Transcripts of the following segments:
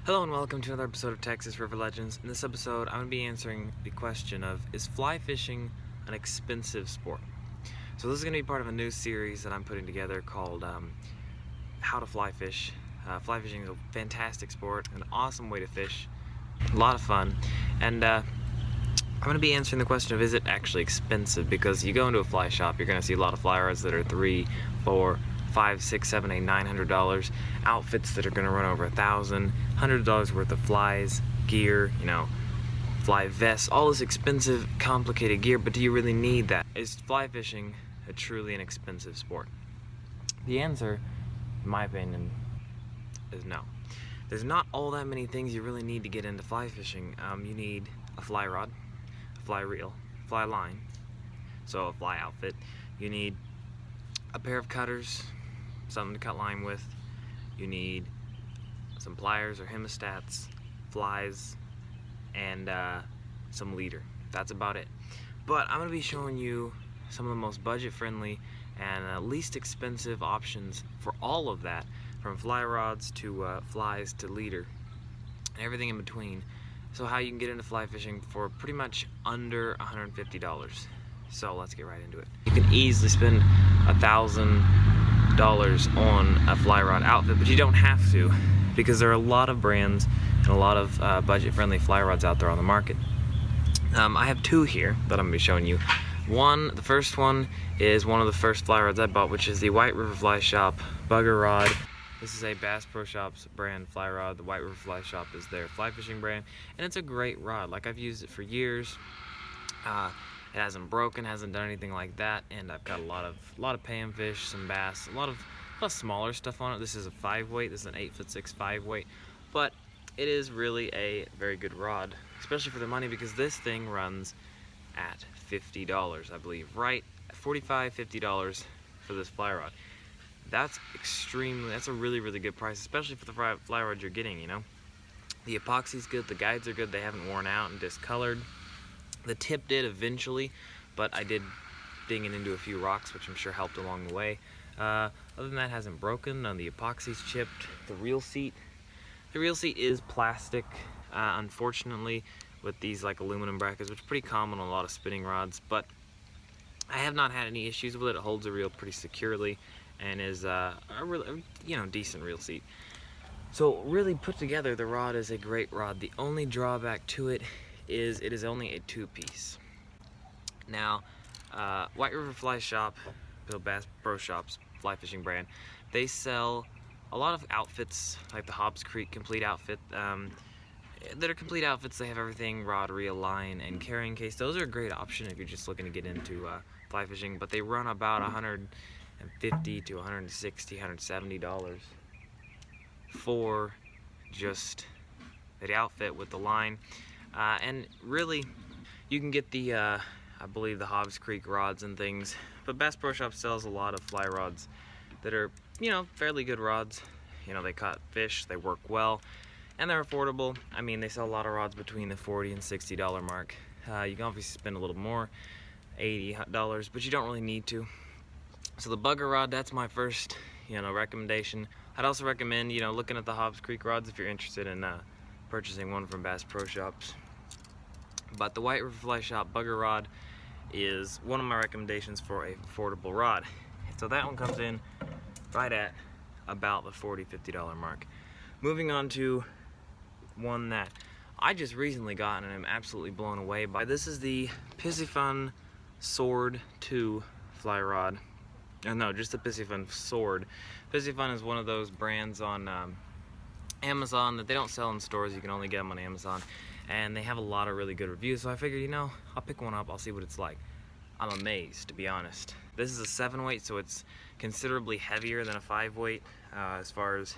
Hello and welcome to another episode of Texas River Legends. In this episode, I'm going to be answering the question of, is fly fishing an expensive sport? So this is going to be part of a new series that I'm putting together called How to Fly Fish. Fly fishing is a fantastic sport, an awesome way to fish, a lot of fun, and I'm going to be answering the question of, is it actually expensive? Because you go into a fly shop, you're going to see a lot of fly rods that are $300, $400, $500, $600, $700, $800, outfits that are going to run over $1,000, $100 worth of flies, gear, fly vests, all this expensive, complicated gear. But do you really need that? Is fly fishing a truly an expensive sport? The answer, in my opinion, is no. There's not all that many things you really need to get into fly fishing. You need a fly rod, a fly reel, fly line, so a fly outfit. You need a pair of cutters, something to cut line with. You need some pliers or hemostats, flies, and some leader. That's about it. But I'm going to be showing you some of the most budget-friendly and least expensive options for all of that, from fly rods to flies to leader and everything in between. So how you can get into fly fishing for pretty much under $150. So let's get right into it. You can easily spend $1,000 on a fly rod outfit, but you don't have to, because there are a lot of brands and a lot of budget-friendly fly rods out there on the market. I have two here that I'm going to be showing you. The first one is one of the first fly rods I bought, which is the White River Fly Shop Bugger Rod. This is a Bass Pro Shops brand fly rod. The White River Fly Shop is their fly fishing brand, and it's a great rod. Like, I've used it for years. It hasn't broken, hasn't done anything like that, and I've got a lot of panfish, some bass, a lot of smaller stuff on it. This is a 5-weight. This is an 8'6" 5-weight, but it is really a very good rod, especially for the money, because this thing runs at $50, I believe, right? $45, $50 for this fly rod. That's a really, really good price, especially for the fly rod you're getting. The epoxy's good, the guides are good, they haven't worn out and discolored. The tip did eventually, but I did ding it into a few rocks, which I'm sure helped along the way. Other than that, it hasn't broken. None of the epoxy's chipped. The reel seat is plastic, unfortunately, with these like aluminum brackets, which is pretty common on a lot of spinning rods. But I have not had any issues with it. It holds the reel pretty securely and is a really, decent reel seat. So really put together, the rod is a great rod. The only drawback to it is only a 2-piece. Now, White River Fly Shop, Bass Pro Shops fly fishing brand, they sell a lot of outfits like the Hobbs Creek complete outfit. That are complete outfits. They have everything: rod, reel, line, and carrying case. Those are a great option if you're just looking to get into fly fishing, but they run about $150 to $160, $170 for just the outfit with the line. And really, you can get the, I believe, the Hobbs Creek rods and things, but Bass Pro Shop sells a lot of fly rods that are, fairly good rods. They caught fish, they work well, and they're affordable. I mean, they sell a lot of rods between the $40 and $60 mark. You can obviously spend a little more, $80, but you don't really need to. So the Bugger rod, that's my first, recommendation. I'd also recommend, looking at the Hobbs Creek rods if you're interested in purchasing one from Bass Pro Shops. But the White River Fly Shop Bugger rod is one of my recommendations for a affordable rod. So that one comes in right at about the $40, $50 mark. Moving on to one that I just recently got and I'm absolutely blown away by. This is the Piscifun Sword 2 fly rod. No, just the Piscifun Sword. Piscifun is one of those brands on Amazon that they don't sell in stores. You can only get them on Amazon, and they have a lot of really good reviews. So I figured, I'll pick one up, I'll see what it's like. I'm amazed, to be honest. This is a 7-weight, so it's considerably heavier than a 5-weight as far as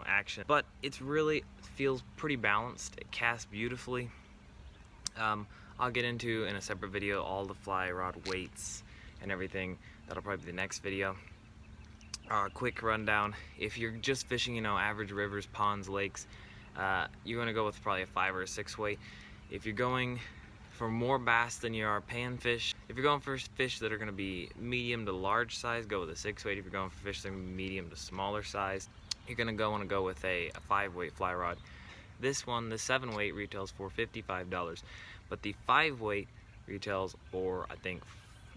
action, but it's really feels pretty balanced. It casts beautifully. I'll get into in a separate video all the fly rod weights and everything. That'll probably be the next video. Quick rundown: if you're just fishing, average rivers, ponds, lakes, you're going to go with probably a 5 or a 6-weight. If you're going for more bass than you are panfish, if you're going for fish that are going to be medium to large size, go with a 6-weight. If you're going for fish that are medium to smaller size, you're gonna want to go with a 5-weight fly rod. This one, the 7-weight, retails for $55, but the 5-weight retails for, I think,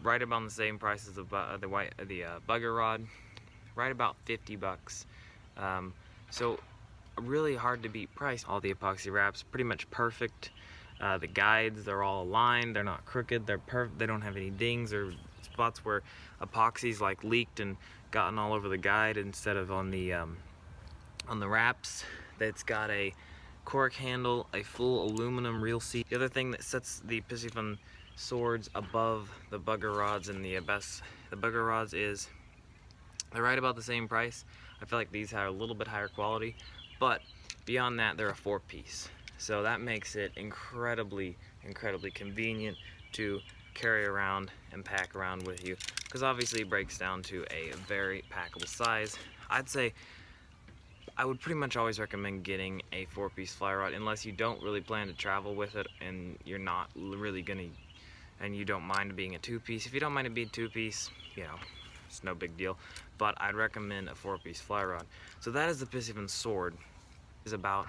right about the same price as the bugger rod, right about 50 bucks. So really hard to beat price. All the epoxy wraps pretty much perfect. The guides, they're all aligned, they're not crooked, they don't have any dings or spots where epoxy's like leaked and gotten all over the guide instead of on the wraps. That's got a cork handle, a full aluminum reel seat. The other thing that sets the Piscifun swords above the bugger rods and the bugger rods is they're right about the same price. I feel like these are a little bit higher quality, but beyond that, they're a 4-piece. So that makes it incredibly convenient to carry around and pack around with you, because obviously it breaks down to a very packable size. I'd say I would pretty much always recommend getting a 4-piece fly rod unless you don't really plan to travel with it and you're not really gonna, and you don't mind it being a 2-piece. If you don't mind it being 2-piece, you know, it's no big deal, but I'd recommend a 4-piece fly rod. So that is the Piscifun sword. It's about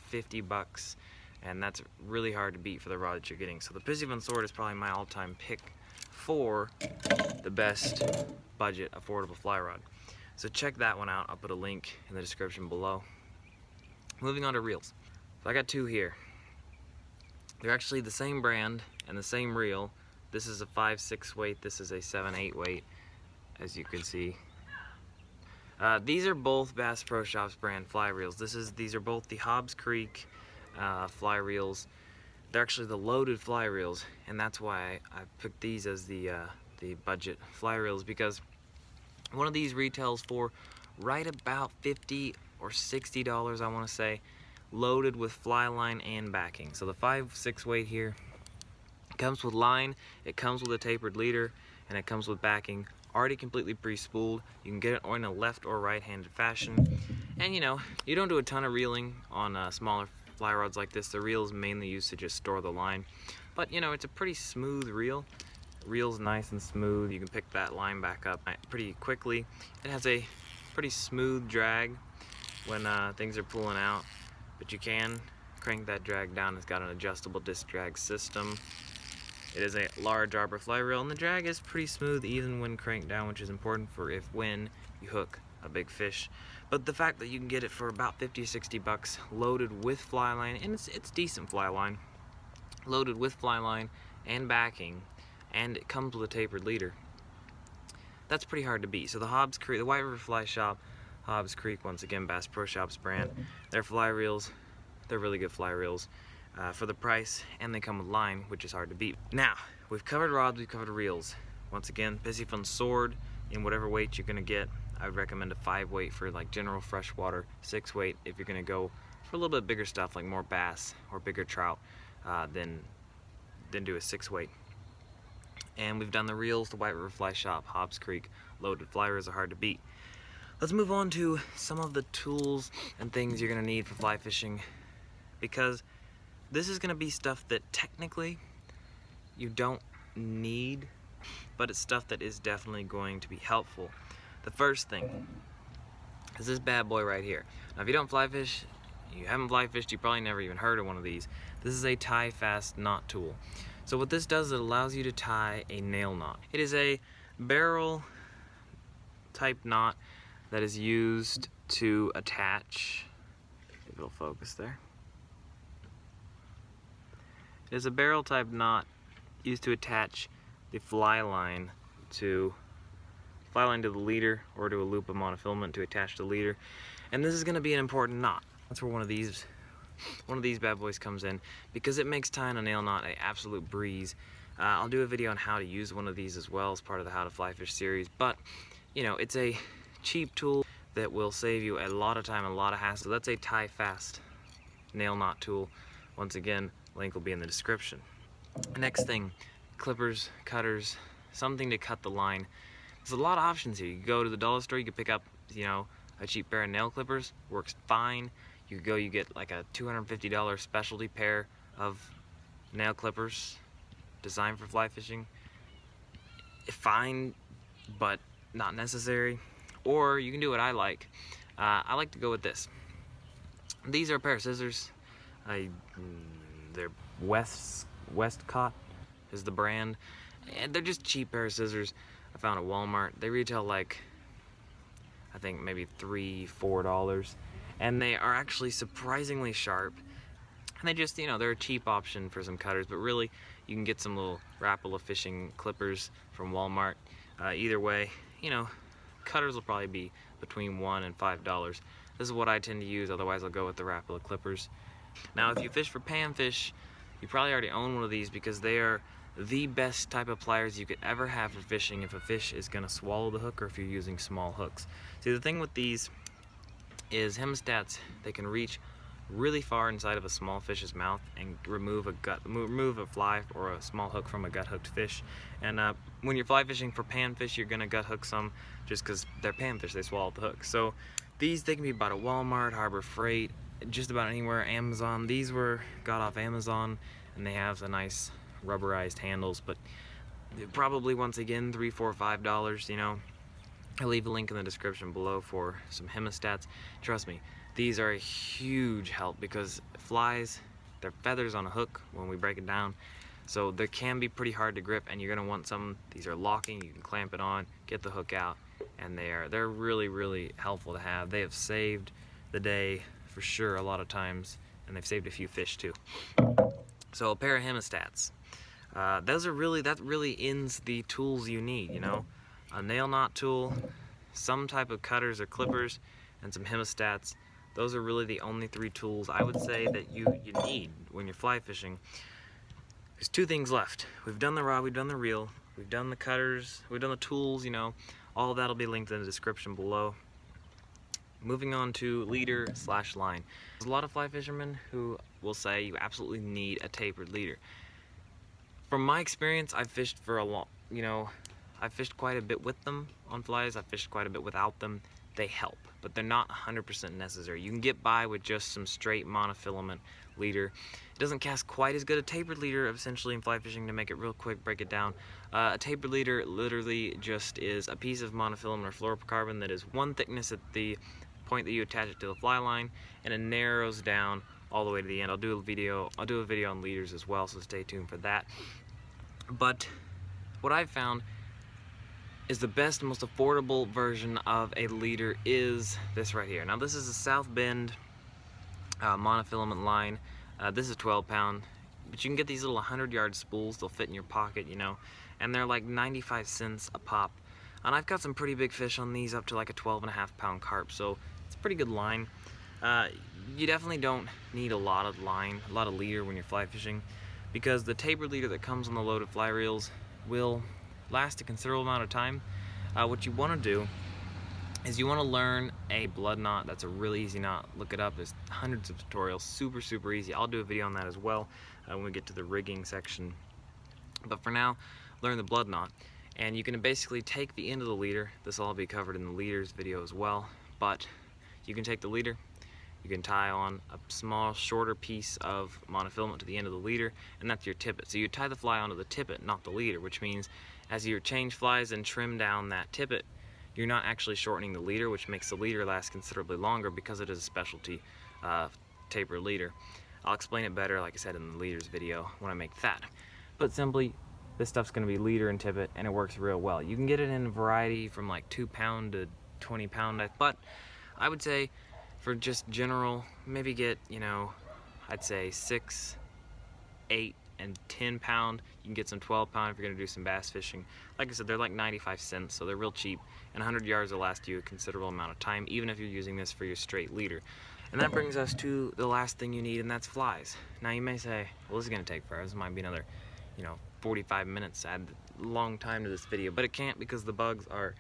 50 bucks, and that's really hard to beat for the rod that you're getting. So the Piscifun sword is probably my all-time pick for the best budget affordable fly rod. So check that one out. I'll put a link in the description below. Moving on to reels. So I got 2 here. They're actually the same brand and the same reel. This is a 5/6 weight, this is a 7/8 weight, as you can see. These are both Bass Pro Shops brand fly reels. These are both the Hobbs Creek fly reels. They're actually the loaded fly reels, and that's why I picked these as the budget fly reels, because one of these retails for right about $50 or $60, I want to say, loaded with fly line and backing. So the 5/6 weight here comes with line, it comes with a tapered leader, and it comes with backing already completely pre-spooled. You can get it in a left or right-handed fashion, and you know, you don't do a ton of reeling on smaller fly rods like this. The reel is mainly used to just store the line, but you know, it's a pretty smooth reel. Reel's nice and smooth. You can pick that line back up pretty quickly. It has a pretty smooth drag when things are pulling out, but you can crank that drag down. It's got an adjustable disc drag system. It is a large arbor fly reel, and the drag is pretty smooth even when cranked down, which is important for when you hook a big fish. But the fact that you can get it for about 50 or 60 bucks loaded with fly line, and it's decent fly line, loaded with fly line and backing, and it comes with a tapered leader, that's pretty hard to beat. So the Hobbs Creek, the White River Fly Shop, Hobbs Creek, once again Bass Pro Shops brand, their fly reels, they're really good fly reels for the price, and they come with line, which is hard to beat. Now, we've covered rods, we've covered reels. Once again, Piscifun sword, in whatever weight you're gonna get, I would recommend a 5-weight for like general freshwater, 6-weight if you're gonna go for a little bit bigger stuff like more bass or bigger trout, then do a 6-weight. And we've done the reels, the White River Fly Shop, Hobbs Creek, loaded fly reels are hard to beat. Let's move on to some of the tools and things you're gonna need for fly fishing, because this is gonna be stuff that technically you don't need, but it's stuff that is definitely going to be helpful. The first thing is this bad boy right here. Now if you don't fly fish, you haven't fly fished, you probably never even heard of one of these. This is a tie fast knot tool. So what this does is it allows you to tie a nail knot. It is a barrel type knot that is used to attach, if it'll focus there. It is a barrel type knot used to attach the fly line to the leader, or to a loop of monofilament to attach the leader. And this is going to be an important knot. That's where one of these bad boys comes in, because it makes tying a nail knot an absolute breeze. I'll do a video on how to use one of these as well as part of the How to Fly Fish series, but you know, it's a cheap tool that will save you a lot of time and a lot of hassle. That's a tie fast nail knot tool. Once again, link will be in the description. Next thing, clippers, cutters, something to cut the line. There's a lot of options here. You can go to the dollar store, you can pick up, you know, a cheap pair of nail clippers, works fine. You could go, you get like a $250 specialty pair of nail clippers designed for fly fishing. Fine, but not necessary. Or you can do what I like. I like to go with this. These are a pair of scissors. They're Westcott is the brand, and they're just cheap pair of scissors I found at Walmart. They retail like, I think maybe $3-4, and they are actually surprisingly sharp. And they just, they're a cheap option for some cutters, but really you can get some little Rapala fishing clippers from Walmart. Either way, cutters will probably be between $1 and $5. This is what I tend to use, otherwise I'll go with the Rapala clippers. Now if you fish for panfish, you probably already own one of these because they are the best type of pliers you could ever have for fishing if a fish is going to swallow the hook or if you're using small hooks. See, the thing with these is hemostats, they can reach really far inside of a small fish's mouth and remove a fly or a small hook from a gut hooked fish. And when you're fly fishing for panfish, you're gonna gut hook some just because they're panfish, they swallow the hook. So these, they can be bought at Walmart, Harbor Freight, just about anywhere, Amazon. These got off Amazon, and they have the nice rubberized handles, but probably once again $3, $4, $5. I'll leave a link in the description below for some hemostats. Trust me, these are a huge help because flies, they're feathers on a hook when we break it down, so they can be pretty hard to grip, and you're gonna want some. These are locking, you can clamp it on, get the hook out, and they're really helpful to have. They have saved the day for sure a lot of times, and they've saved a few fish too. So a pair of hemostats. That really ends the tools you need, a nail knot tool, some type of cutters or clippers, and some hemostats. Those are really the only 3 tools I would say that you need when you're fly fishing. There's 2 things left. We've done the rod, we've done the reel, we've done the cutters, we've done the tools, all of that'll be linked in the description below. Moving on to leader/line. There's a lot of fly fishermen who will say you absolutely need a tapered leader. From my experience, I've fished for a long, I've fished quite a bit with them on flies, I've fished quite a bit without them. They help, but they're not 100% necessary. You can get by with just some straight monofilament leader. It doesn't cast quite as good. A tapered leader, essentially in fly fishing, to make it real quick, break it down, a tapered leader literally just is a piece of monofilament or fluorocarbon that is one thickness at the point that you attach it to the fly line, and it narrows down all the way to the end. I'll do a video on leaders as well, so stay tuned for that. But what I've found is the best, most affordable version of a leader is this right here. Now this is a South Bend monofilament line. This is 12-pound, but you can get these little 100-yard spools. They'll fit in your pocket, and they're like 95 cents a pop. And I've got some pretty big fish on these, up to like a 12.5-pound carp, so it's a pretty good line. You definitely don't need a lot of leader when you're fly fishing, because the tapered leader that comes on the loaded fly reels will last a considerable amount of time. What you want to do is you want to learn a blood knot. That's a really easy knot. Look it up. There's hundreds of tutorials. Super easy. I'll do a video on that as well when we get to the rigging section. But for now, learn the blood knot. And you can basically take the end of the leader. This will all be covered in the leaders video as well. But you can take the leader, you can tie on a small, shorter piece of monofilament to the end of the leader, and that's your tippet. So you tie the fly onto the tippet, not the leader, which means as you change flies and trim down that tippet, you're not actually shortening the leader, which makes the leader last considerably longer because it is a specialty taper leader. I'll explain it better, like I said, in the leaders video when I make that. But simply, this stuff's going to be leader and tippet, and it works real well. You can get it in a variety from like 2-pound to 20-pound, but I would say for just general, maybe get, I'd say 6, 8, and 10-pound. You can get some 12-pound if you're going to do some bass fishing. Like I said, they're like 95 cents, so they're real cheap, and 100 yards will last you a considerable amount of time, even if you're using this for your straight leader. And that brings us to the last thing you need, and that's flies. Now you may say, well, this is going to take forever. This might be another, 45 minutes. Add a long time to this video, but it can't because the bugs are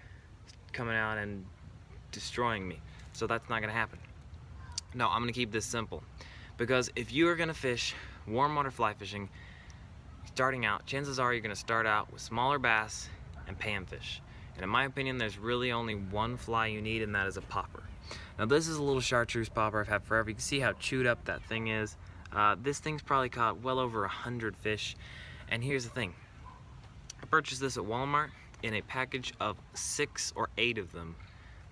coming out and destroying me. So that's not going to happen. No, I'm going to keep this simple, because if you are going to fish warm water fly fishing, starting out, chances are you're going to start out with smaller bass and panfish. And in my opinion, there's really only one fly you need, and that is a popper. Now this is a little chartreuse popper I've had forever. You can see how chewed up that thing is. This thing's probably caught well over 100 fish. And here's the thing. I purchased this at Walmart in a package of 6 or 8 of them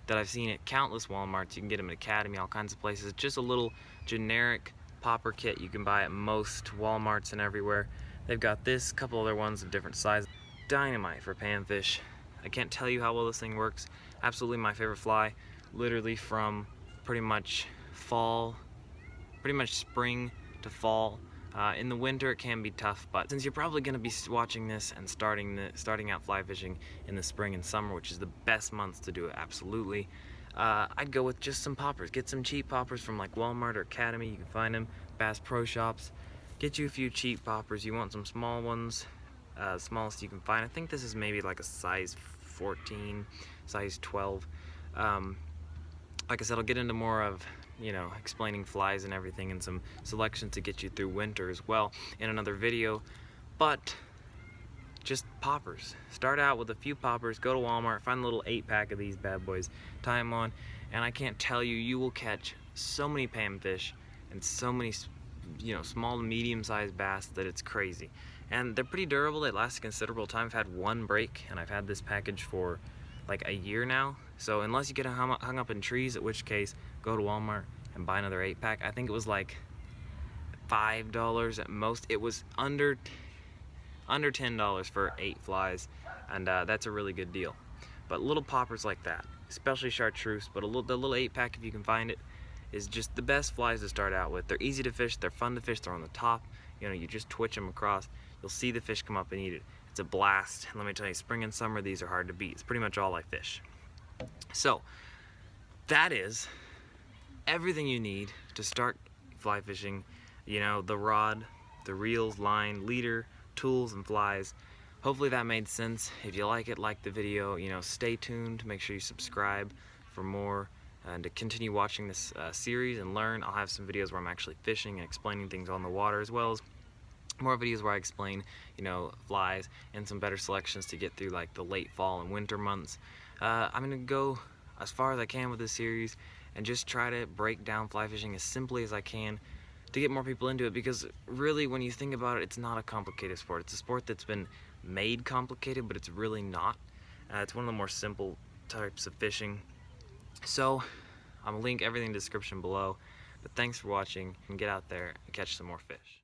that I've seen at countless Walmarts. You can get them at Academy, all kinds of places. It's just a little generic popper kit you can buy at most Walmarts and everywhere. They've got this, couple other ones of different sizes. Dynamite for panfish. I can't tell you how well this thing works. Absolutely my favorite fly. Literally from pretty much spring to fall. In the winter it can be tough, but since you're probably going to be watching this and starting out fly fishing in the spring and summer, which is the best months to do it, absolutely, I'd go with just some poppers. Get some cheap poppers from like Walmart or Academy. You can find them, Bass Pro Shops. Get you a few cheap poppers. You want some small ones, smallest you can find. I think this is maybe like a size 14, size 12. Like I said, I'll get into more of, you know, explaining flies and everything and some selections to get you through winter as well in another video. But just poppers. Start out with a few poppers, go to Walmart, find a little 8-pack of these bad boys, tie them on, and I can't tell you, you will catch so many panfish and so many, you know, small to medium-sized bass that it's crazy. And they're pretty durable. They last a considerable time. I've had one break, and I've had this package for like a year now. So unless you get hung up in trees, at which case go to Walmart and buy another 8-pack. I think it was like $5 at most. It was under $10 for 8 flies, and that's a really good deal. But little poppers like that, especially chartreuse, but the little 8-pack, if you can find it, is just the best flies to start out with. They're easy to fish, they're fun to fish, they're on the top. You know, you just twitch them across, you'll see the fish come up and eat it. It's a blast. And let me tell you, spring and summer, these are hard to beat. It's pretty much all I fish. So that is everything you need to start fly fishing. You know, the rod, the reels, line, leader, tools, and flies. Hopefully that made sense. If you like it, like the video. You know, stay tuned. Make sure you subscribe for more and to continue watching this series and learn. I'll have some videos where I'm actually fishing and explaining things on the water, as well as more videos where I explain, you know, flies and some better selections to get through like the late fall and winter months. I'm gonna go as far as I can with this series and just try to break down fly fishing as simply as I can to get more people into it, because really when you think about it, it's not a complicated sport. It's a sport that's been made complicated, but it's really not. It's one of the more simple types of fishing. So I'm gonna link everything in the description below, but thanks for watching, and get out there and catch some more fish.